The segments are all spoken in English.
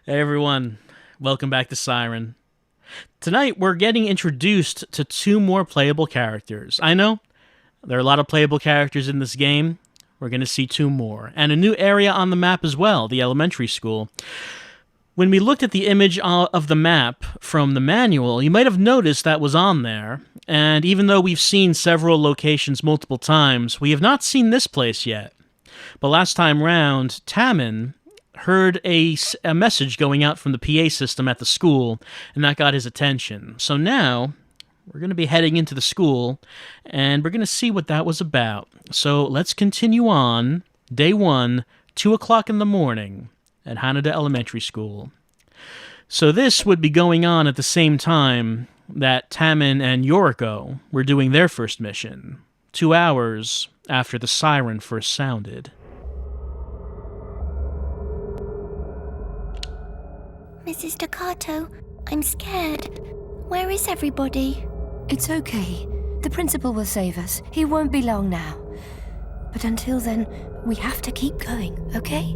Hey everyone, welcome back to Siren. Tonight we're getting introduced to two more playable characters. I know, there are a lot of playable characters in this game. We're going to see two more. And a new area on the map as well, the elementary school. When we looked at the image of the map from the manual, you might have noticed that was on there. And even though we've seen several locations multiple times, we have not seen this place yet. But last time round, Tammin heard a message going out from the PA system at the school, and that got his attention. So now, we're going to be heading into the school, and we're going to see what that was about. So let's continue on. Day 1, 2 o'clock in the morning at Haneda Elementary School. So this would be going on at the same time that Tammin and Yoriko were doing their first mission, 2 hours after the siren first sounded. Mrs. Takato, I'm scared. Where is everybody? It's okay. The principal will save us. He won't be long now. But until then, we have to keep going, okay?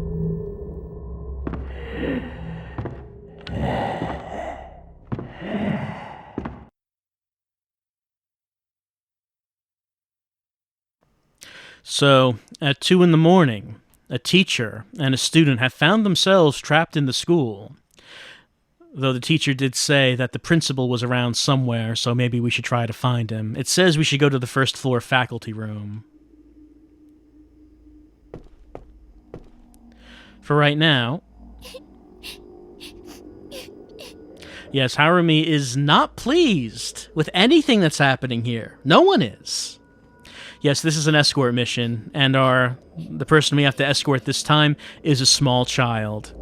So, at 2 in the morning, a teacher and a student have found themselves trapped in the school. Though the teacher did say that the principal was around somewhere, so maybe we should try to find him. It says we should go to the first floor faculty room. For right now... Yes, Harumi is not pleased with anything that's happening here. No one is. Yes, this is an escort mission, and the person we have to escort this time is a small child.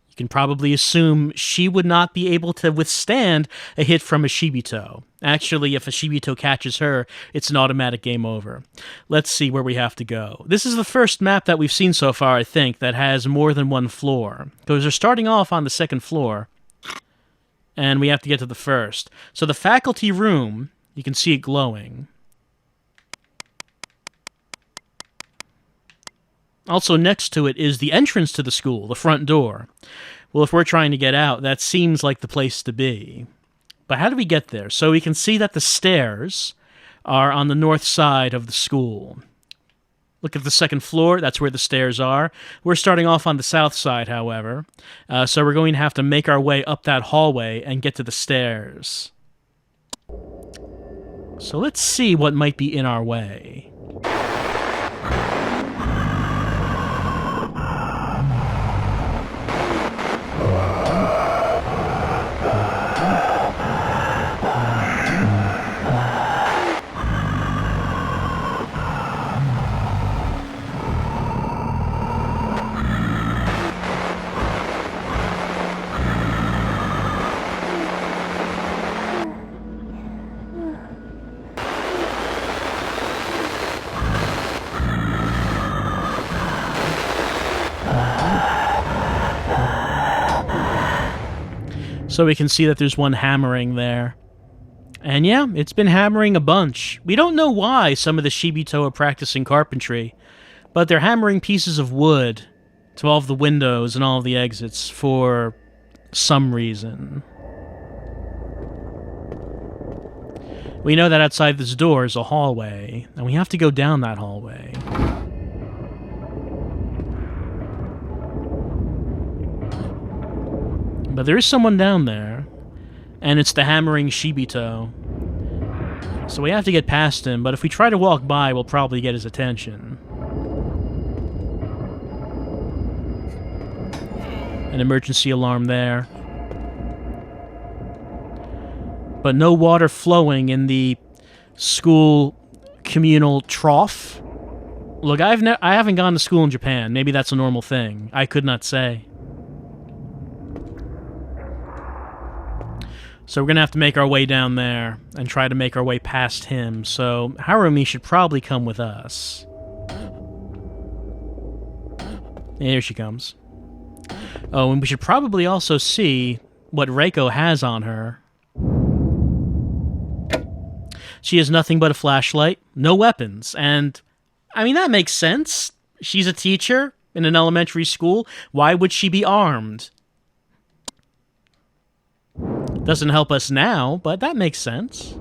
You can probably assume she would not be able to withstand a hit from a Shibito. Actually, if a Shibito catches her, it's an automatic game over. Let's see where we have to go. This is the first map that we've seen so far, I think, that has more than one floor. Because they're starting off on the second floor, and we have to get to the first. So the faculty room, you can see it glowing. Also next to it is the entrance to the school, the front door. Well, if we're trying to get out, that seems like the place to be. But how do we get there? So we can see that the stairs are on the north side of the school. Look at the second floor, that's where the stairs are. We're starting off on the south side, however. So we're going to have to make our way up that hallway and get to the stairs. So let's see what might be in our way. So we can see that there's one hammering there. And yeah, it's been hammering a bunch. We don't know why some of the Shibito are practicing carpentry, but they're hammering pieces of wood to all of the windows and all of the exits for some reason. We know that outside this door is a hallway, and we have to go down that hallway. But there is someone down there, and it's the hammering Shibito. So we have to get past him, but if we try to walk by, we'll probably get his attention. An emergency alarm there. But no water flowing in the school communal trough. Look, I haven't gone to school in Japan. Maybe that's a normal thing. I could not say. So we're going to have to make our way down there and try to make our way past him. So Harumi should probably come with us. Here she comes. Oh, and we should probably also see what Reiko has on her. She has nothing but a flashlight, no weapons, and I mean, that makes sense. She's a teacher. in an elementary school. Why would she be armed? Doesn't help us now, but that makes sense.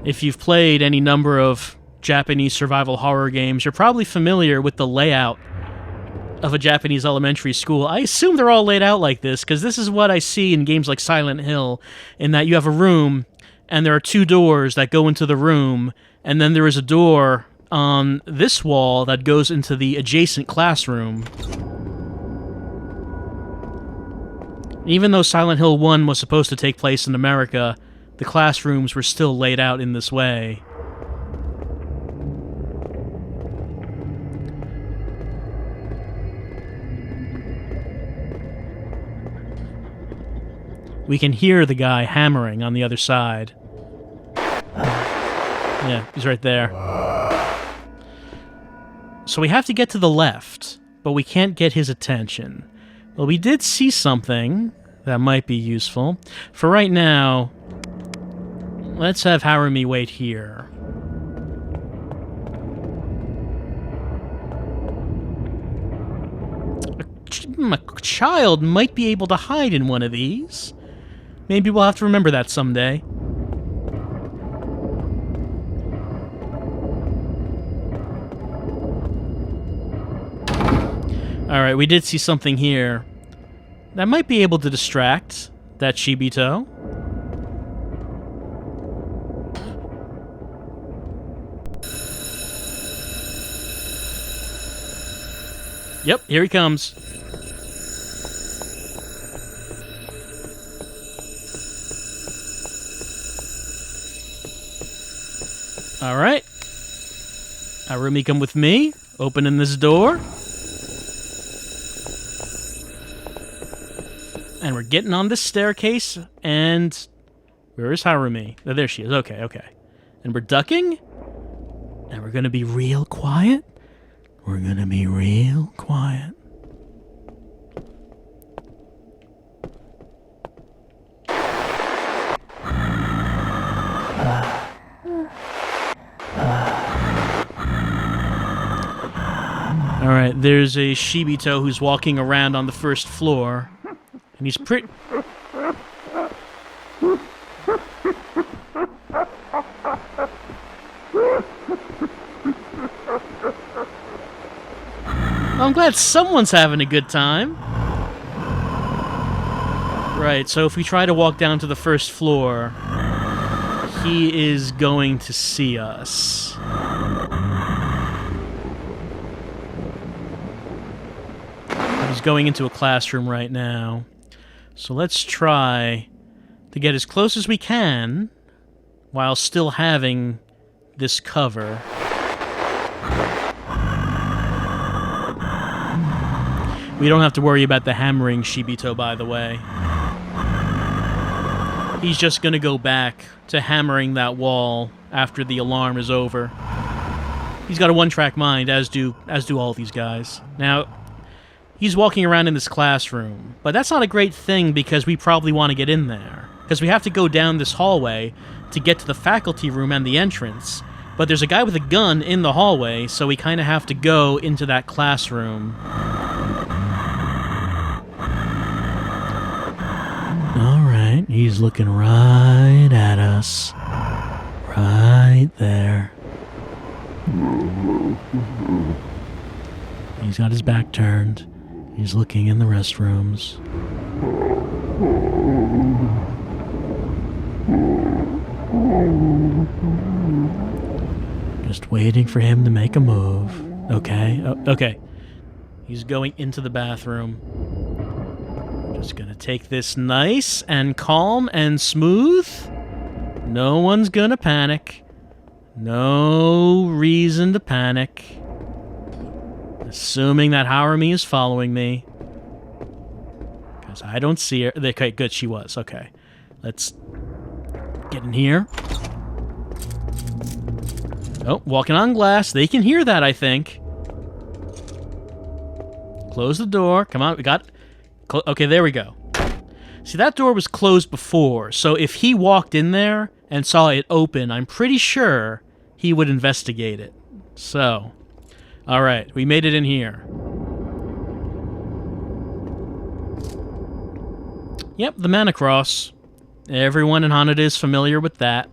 If you've played any number of Japanese survival horror games, you're probably familiar with the layout of a Japanese elementary school. I assume they're all laid out like this, because this is what I see in games like Silent Hill, in that you have a room, and there are two doors that go into the room, and then there is a door on this wall that goes into the adjacent classroom. Even though Silent Hill 1 was supposed to take place in America, the classrooms were still laid out in this way. We can hear the guy hammering on the other side. Yeah, he's right there. So we have to get to the left, but we can't get his attention. Well, we did see something that might be useful. For right now, let's have Harumi wait here. A child might be able to hide in one of these. Maybe we'll have to remember that someday. Alright, we did see something here that might be able to distract that Shibito. Yep, here he comes. Alright. Harumi, come with me. Opening this door. And we're getting on this staircase, and... Where is Harumi? Oh, there she is. Okay, okay. And we're ducking. And we're gonna be real quiet. We're gonna be real quiet. Alright, there's a Shibito who's walking around on the first floor. And he's pretty... I'm glad someone's having a good time. Right, so if we try to walk down to the first floor, he is going to see us. He's going into a classroom right now. So let's try to get as close as we can while still having this cover. We don't have to worry about the hammering Shibito, by the way. He's just going to go back to hammering that wall after the alarm is over. He's got a one-track mind, as do all these guys. Now, he's walking around in this classroom, but that's not a great thing because we probably want to get in there. Because we have to go down this hallway to get to the faculty room and the entrance. But there's a guy with a gun in the hallway, so we kind of have to go into that classroom. Alright, he's looking right at us. Right there. He's got his back turned. He's looking in the restrooms. Just waiting for him to make a move. Okay, okay. He's going into the bathroom. Just gonna take this nice and calm and smooth. No one's gonna panic. No reason to panic. Assuming that Harumi is following me. Because I don't see her. Okay, good, she was. Okay. Let's get in here. Oh, walking on glass. They can hear that, I think. Close the door. Come on, we got... Okay, there we go. See, that door was closed before, so if he walked in there and saw it open, I'm pretty sure he would investigate it. So, alright, we made it in here. Yep, the Mana Cross. Everyone in Hanada is familiar with that.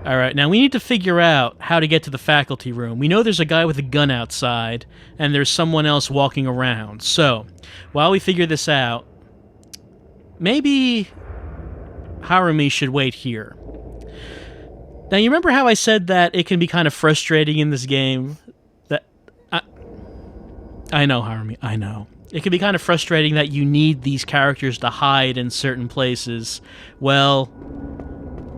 Alright, now we need to figure out how to get to the faculty room. We know there's a guy with a gun outside, and there's someone else walking around. So, while we figure this out, maybe Harumi should wait here. Now, you remember how I said that it can be kind of frustrating in this game? I know, Harumi, I know. It can be kind of frustrating that you need these characters to hide in certain places. Well,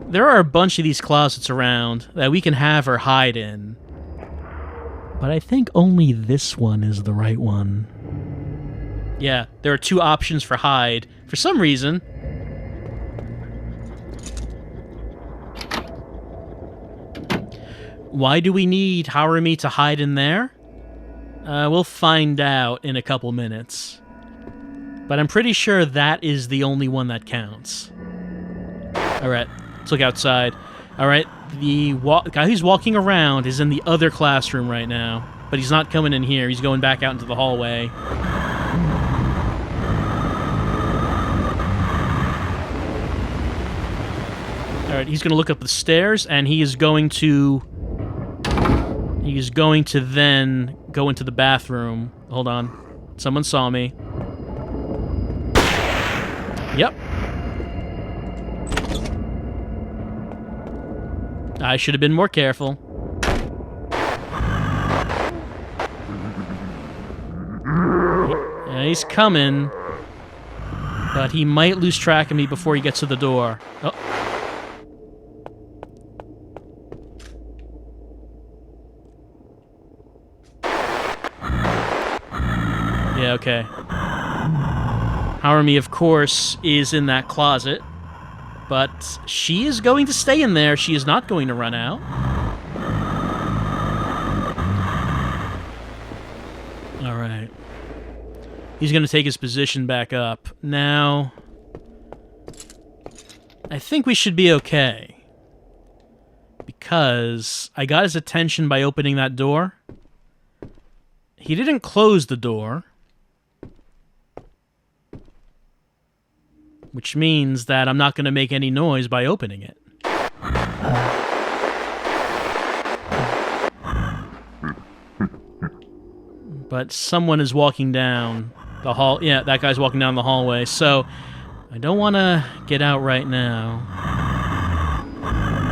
there are a bunch of these closets around that we can have her hide in. But I think only this one is the right one. Yeah, there are 2 options for hide. For some reason. Why do we need Harumi to hide in there? We'll find out in a couple minutes. But I'm pretty sure that is the only one that counts. Alright, let's look outside. Alright, the guy who's walking around is in the other classroom right now. But he's not coming in here, he's going back out into the hallway. Alright, he's going to look up the stairs, and he is going to... He's going to then go into the bathroom. Hold on. Someone saw me. Yep. I should have been more careful. Yeah, he's coming. But he might lose track of me before he gets to the door. Oh. Yeah, okay. Harumi, of course, is in that closet, but she is going to stay in there. She is not going to run out. Alright. He's going to take his position back up. Now, I think we should be okay. Because I got his attention by opening that door. He didn't close the door. Which means that I'm not going to make any noise by opening it. But someone is walking down the hall. Yeah, that guy's walking down the hallway. So I don't want to get out right now.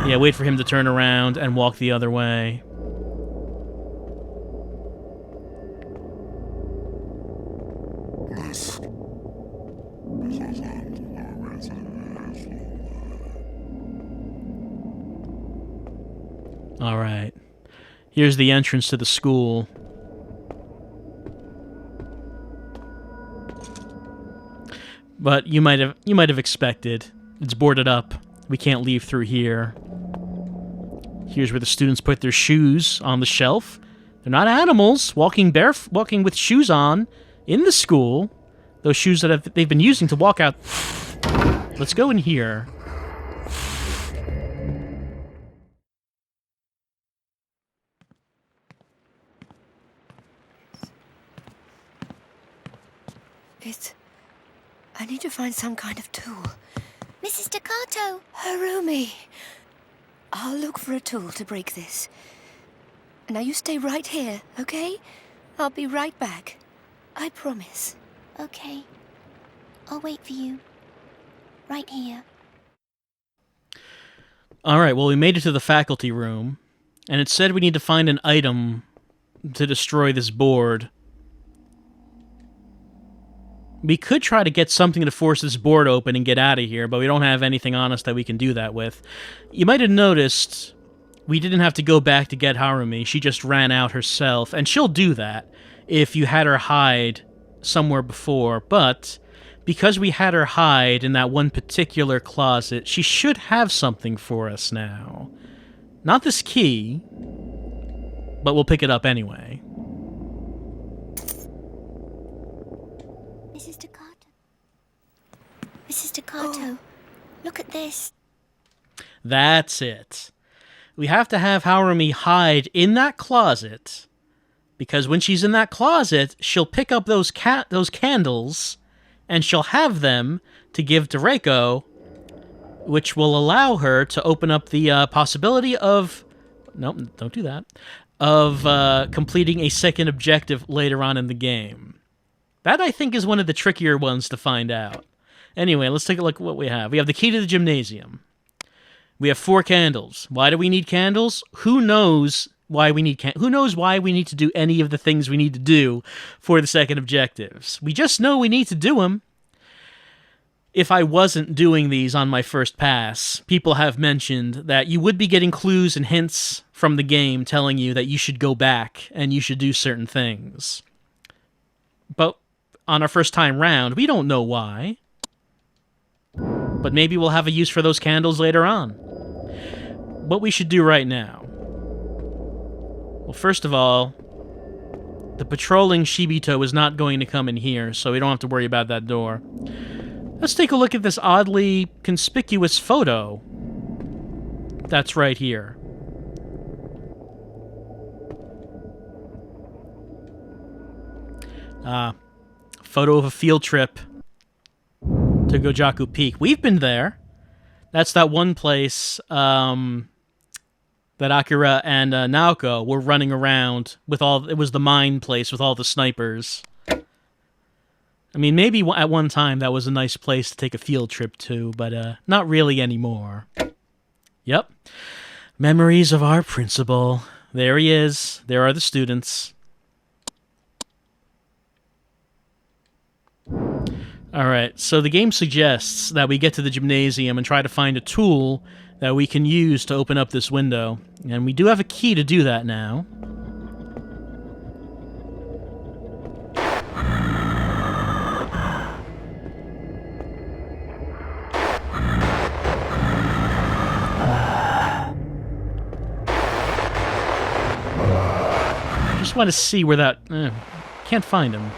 Yeah, wait for him to turn around and walk the other way. Alright. Here's the entrance to the school. But you might have expected. It's boarded up. We can't leave through here. Here's where the students put their shoes on the shelf. They're not animals walking with shoes on in the school. Those shoes that they've been using to walk out. Let's go in here. I need to find some kind of tool. Mrs. Takato! Harumi! I'll look for a tool to break this. Now you stay right here, okay? I'll be right back. I promise. Okay. I'll wait for you. Right here. Alright, well, we made it to the faculty room, and it said we need to find an item to destroy this board. We could try to get something to force this board open and get out of here, but we don't have anything on us that we can do that with. You might have noticed we didn't have to go back to get Harumi. She just ran out herself, and she'll do that if you had her hide somewhere before, but because we had her hide in that one particular closet, she should have something for us now. Not this key, but we'll pick it up anyway. Mrs. Takato. Mrs. Takato, look at this. That's it. We have to have Harumi hide in that closet, because when she's in that closet, she'll pick up those candles, and she'll have them to give to Reiko, which will allow her to open up the possibility of... Nope, don't do that. Of completing a second objective later on in the game. That, I think, is one of the trickier ones to find out. Anyway, let's take a look at what we have. We have the key to the gymnasium. We have 4 candles. Why do we need candles? Who knows why we need Who knows why we need to do any of the things we need to do for the second objectives? We just know we need to do them. If I wasn't doing these on my first pass, people have mentioned that you would be getting clues and hints from the game telling you that you should go back and you should do certain things. But on our first time round, we don't know why. But maybe we'll have a use for those candles later on. What we should do right now. Well, first of all, the patrolling Shibito is not going to come in here, so we don't have to worry about that door. Let's take a look at this oddly conspicuous photo that's right here. Photo of a field trip to Gojaku Peak. We've been there. That's that one place that Akira and Naoko were running around with all... It was the mine place with all the snipers. I mean, maybe at one time that was a nice place to take a field trip to, but not really anymore. Yep. Memories of our principal. There he is. There are the students. Alright, so the game suggests that we get to the gymnasium and try to find a tool that we can use to open up this window. And we do have a key to do that now. I just want to see where that... can't find him.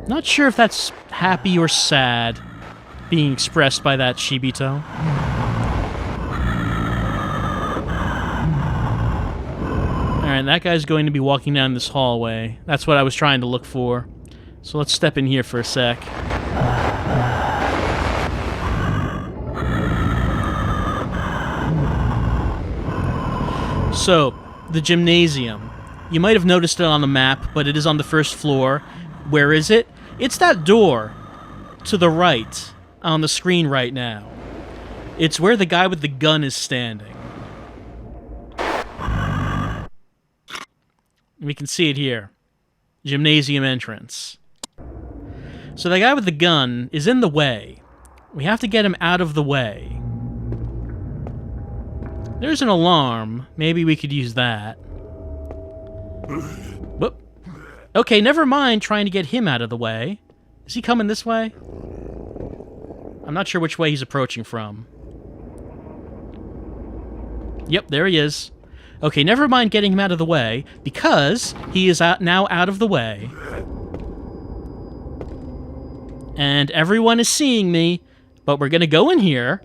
Not sure if that's happy or sad being expressed by that Shibito. Alright, that guy's going to be walking down this hallway. That's what I was trying to look for. So let's step in here for a sec. So, the gymnasium. You might have noticed it on the map, but it is on the first floor. Where is it? It's that door to the right on the screen right now. It's where the guy with the gun is standing. We can see it here. Gymnasium entrance. So the guy with the gun is in the way. We have to get him out of the way. There's an alarm. Maybe we could use that. Whoop. Okay, never mind trying to get him out of the way. Is he coming this way? I'm not sure which way he's approaching from. Yep, there he is. Okay, never mind getting him out of the way, because he is now out of the way. And everyone is seeing me, but we're gonna go in here.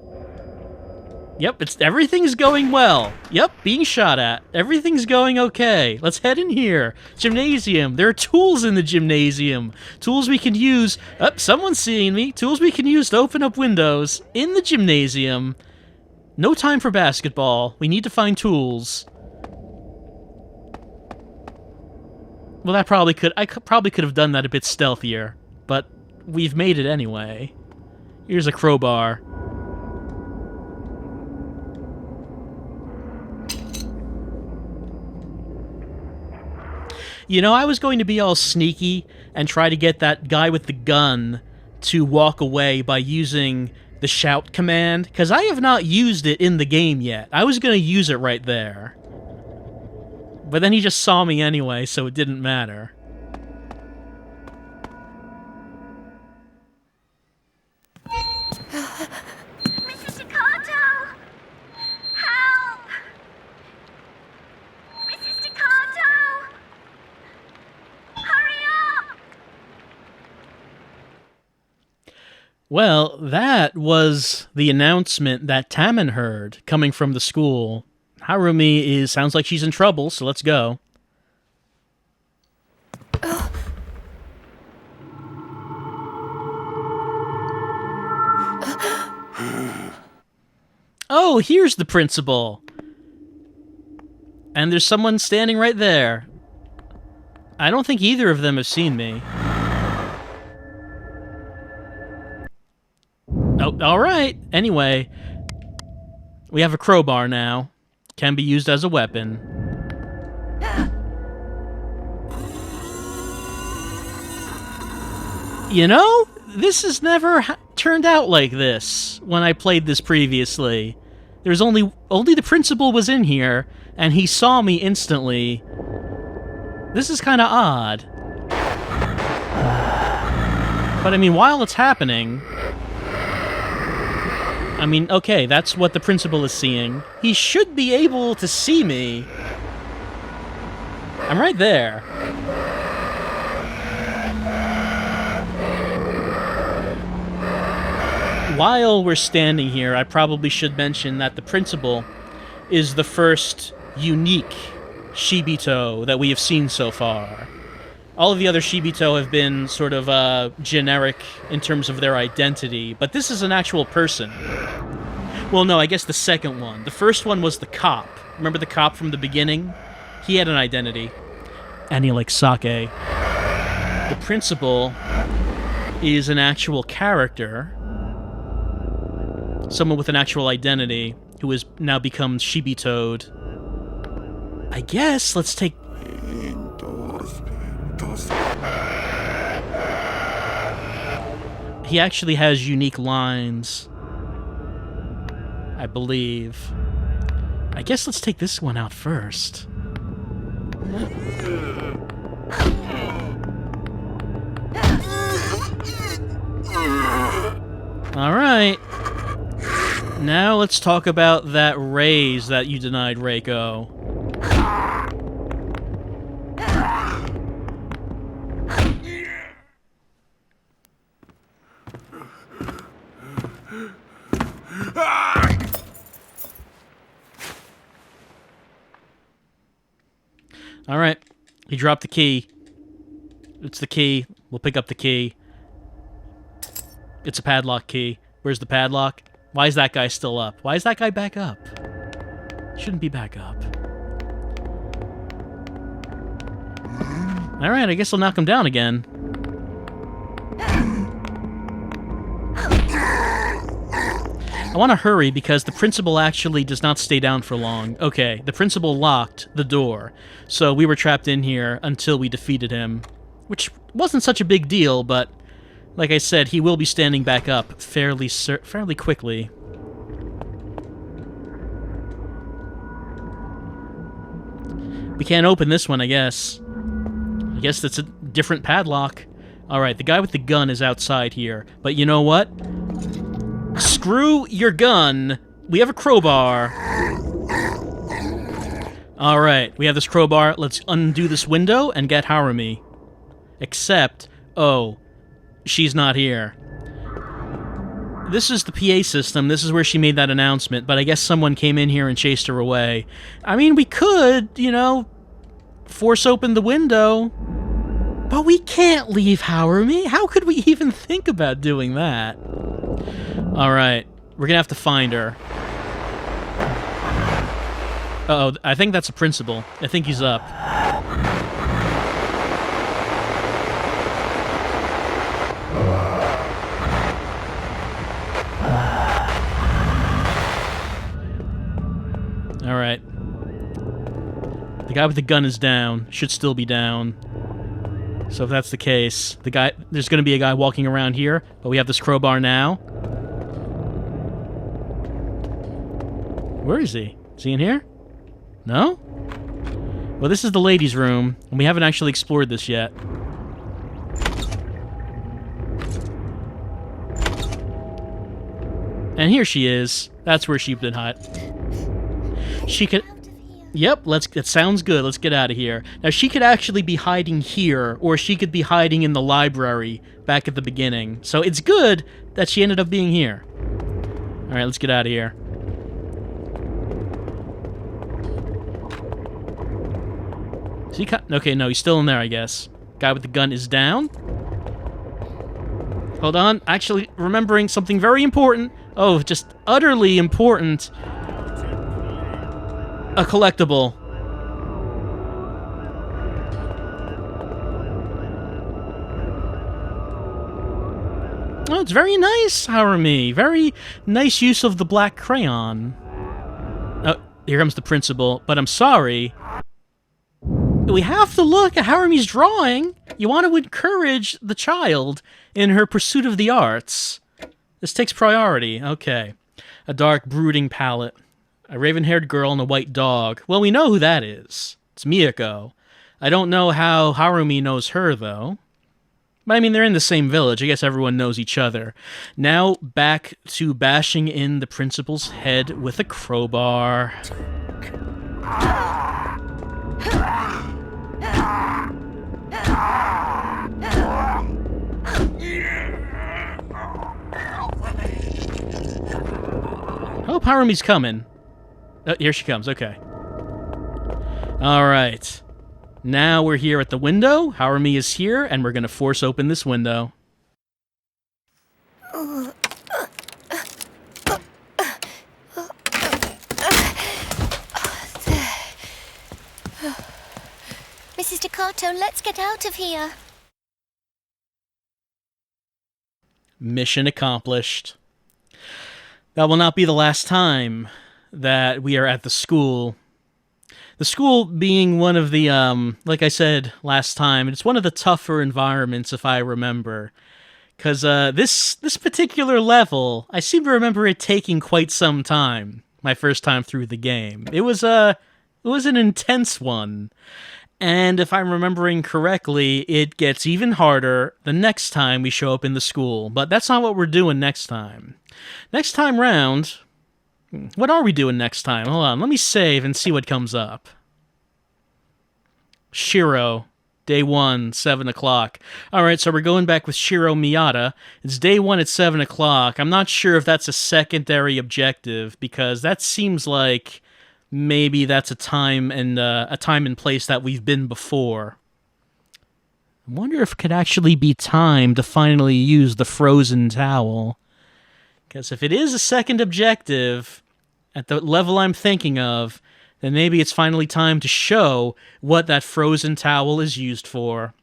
Yep, everything's going well. Yep, being shot at. Everything's going okay. Let's head in here. Gymnasium. There are tools in the gymnasium. Tools we can use... Oh, someone's seeing me. Tools we can use to open up windows in the gymnasium. No time for basketball. We need to find tools. Well, I probably could have done that a bit stealthier, but we've made it anyway. Here's a crowbar. You know, I was going to be all sneaky and try to get that guy with the gun to walk away by using the shout command, because I have not used it in the game yet. I was going to use it right there. But then he just saw me anyway, so it didn't matter. Mrs. Takato! Help! Mrs. Takato! Hurry up! Well, that was the announcement that Tamon heard coming from the school. Harumi sounds like she's in trouble, so let's go. Oh, here's the principal. And there's someone standing right there. I don't think either of them have seen me. Oh, alright. Anyway, we have a crowbar now. Can be used as a weapon. You know, this has never turned out like this when I played this previously. There's only the principal was in here, and he saw me instantly. This is kind of odd. But I mean, while it's happening... I mean, okay, that's what the principal is seeing. He should be able to see me. I'm right there. While we're standing here, I probably should mention that the principal is the first unique Shibito that we have seen so far. All of the other Shibito have been sort of generic in terms of their identity, but this is an actual person. Well, no, I guess the second one. The first one was the cop. Remember the cop from the beginning? He had an identity. And he likes sake. The principal is an actual character. Someone with an actual identity who has now become Shibito'd. I guess let's take... He actually has unique lines, I believe. I guess let's take this one out first. Alright. Now let's talk about that raise that you denied, Reiko. Alright. He dropped the key. It's the key. We'll pick up the key. It's a padlock key. Where's the padlock? Why is that guy still up? Why is that guy back up? Shouldn't be back up. Alright, I guess I'll knock him down again. I want to hurry because the principal actually does not stay down for long. Okay, the principal locked the door, so we were trapped in here until we defeated him, which wasn't such a big deal, but like I said, he will be standing back up fairly quickly. We can't open this one, I guess. I guess that's a different padlock. Alright, the guy with the gun is outside here, but you know what? Screw your gun. We have a crowbar. Alright, we have this crowbar. Let's undo this window and get Harumi. Except, oh, she's not here. This is the PA system. This is where she made that announcement, but I guess someone came in here and chased her away. I mean, we could, you know, force open the window, but we can't leave Harumi. How could we even think about doing that? Alright, we're gonna have to find her. Uh-oh, I think that's a principal. I think he's up. Alright. The guy with the gun is down. Should still be down. So if that's the case, there's gonna be a guy walking around here, but we have this crowbar now. Where is he? Is he in here? No? Well, this is the ladies' room, and we haven't actually explored this yet. And here she is. That's where she's been hiding. She could... Yep, that sounds good. Let's get out of here. Now, she could actually be hiding here, or she could be hiding in the library back at the beginning. So it's good that she ended up being here. All right, let's get out of here. Is he okay, no, he's still in there, I guess. Guy with the gun is down. Hold on. Actually, remembering something very important. Oh, just utterly important. A collectible. Oh, it's very nice, Harumi. Very nice use of the black crayon. Oh, here comes the principal. But I'm sorry. We have to look at Harumi's drawing. You want to encourage the child in her pursuit of the arts. This takes priority. Okay. A dark, brooding palette. A raven-haired girl and a white dog. Well, we know who that is. It's Miyako. I don't know how Harumi knows her, though. But, I mean, they're in the same village. I guess everyone knows each other. Now, back to bashing in the principal's head with a crowbar. Hope Harumi's coming. Oh, here she comes, okay. Alright. Now we're here at the window. Harumi is here, and we're going to force open this window. Mrs. Takato, let's get out of here. Mission accomplished. That will not be the last time that we are at the school. The school being one of the, like I said last time, it's one of the tougher environments, if I remember. Because this particular level, I seem to remember it taking quite some time, my first time through the game. It was an intense one. And if I'm remembering correctly, it gets even harder the next time we show up in the school. But that's not what we're doing next time. Next time round... What are we doing next time? Hold on, let me save and see what comes up. Shiro, day 1, 7 o'clock. Alright, so we're going back with Shiro Miyata. It's day 1 at 7 o'clock. I'm not sure if that's a secondary objective, because that seems like maybe that's a time and place that we've been before. I wonder if it could actually be time to finally use the frozen towel. Because if it is a second objective, at the level I'm thinking of, then maybe it's finally time to show what that frozen towel is used for.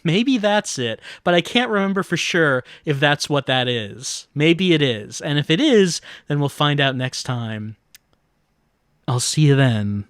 Maybe that's it, but I can't remember for sure if that's what that is. Maybe it is, and if it is, then we'll find out next time. I'll see you then.